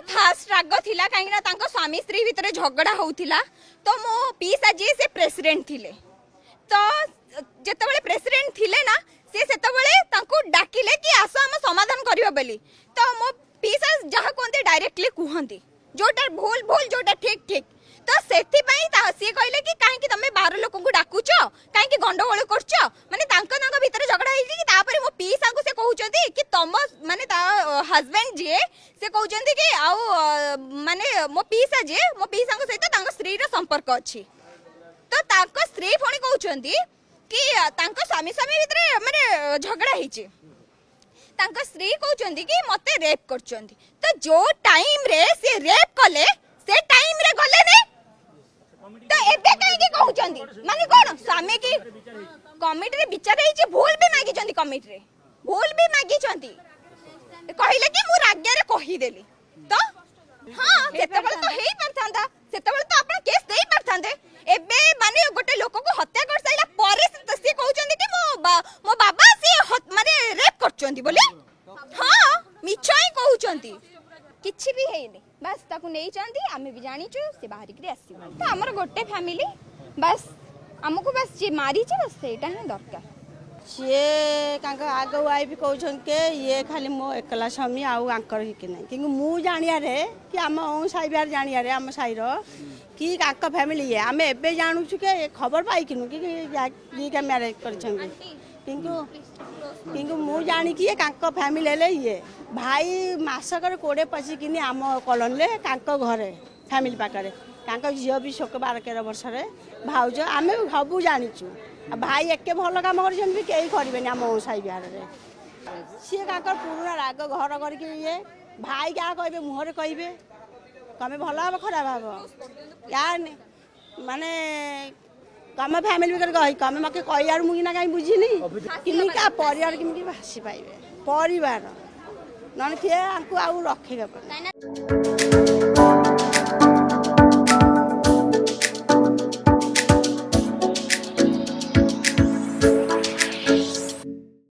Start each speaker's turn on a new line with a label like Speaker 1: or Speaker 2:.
Speaker 1: fast राग थिला कहीं तांको स्वामी स्त्री भितर झगड़ा होउथिला तो मो पीसा जी से प्रेसिडेंट थिले तो जेतेबेले प्रेसिडेंट थिले ना से सेतेबेले तांको डाकिले कि आसो हम समाधान करियो बोली तो मो पीसा जहा कोनते डायरेक्टली कुहंती जोटा भूल भूल जोटा ठीक ठीक तो सेथि पई सी कहले कि काहे कि तमे बाहर लोक को डाकुछ काहे कि गंडगोल करछ माने तांको भीतर झगड़ा हेछि कि तापर मो पीसा को से कहउचंती कि तम माने ता हस्बैंड जे से कहउचंती कि आउ माने मो पीसा को सहित तांको स्त्री रो संपर्क अछि तो तांको स्त्री फोनी कहउचंती कि तांको स्वामी स्वामी भीतर माने झगड़ा हेछि तांको स्त्री कहउचंती कि मते रेप करचंती तो जो टाइम रे से रेप कले से टाइम रे गले ने तो एबे काहे कि कहउचंती माने कोन स्वामी की कमिटी रे विचार हेछि भूल भी मागी चंती कमिटी रे भूल भी मागी चंती कहले कि मु राज्य रे कहि देली तो हां सेतेबेल तो हेई परथांदा सेतेबेल तो आपण केस देई परथांदे एबे माने गोटे लोक को हत्या कर साइला परे से कहउचंती कि मो बाबा से माने रेप करचंती बोले हां मिछाई कहउचंती किछि भी हेइनी बस ताकू नहीं चाहती आमे भी जानिचु से बाहर के आसी तो हमर गोटे फैमिली बस हमको बस जे मारी छ बस सेटा ही दरकार
Speaker 2: सी कांक आग वाइफ कहउछन के ये खाली मो एकला स्वामी आउ आंकर कि नहीं कि मु जानिया रे कि आम साइबार जानिया रे आम साइर कि कांक फैमिली ये आमे एबे जानुछु के खबर पाई किनु कि के मैरिज करछन किंतु मु जानी कि कांक फैमिली ले ये भाई मासकर 20-25 आम कॉलोनी रे कांक घरे फैमिली पाखरे कांक झील भी 12-13 वर्ष रे भाउज आमे सबू जानिचु भाई एके भल काम कर भी कई करें आम साई बिहार में सी काकर पुराना राग घर करके ये भाई क्या कहे मुहर कहे कमे भल हम खराब हम या माने कमे फैमिली कही कमे मत कह मुझे कहीं बुझीनी कि परिवार केमी भासी पाइबे परिवार ना किए आउ रखे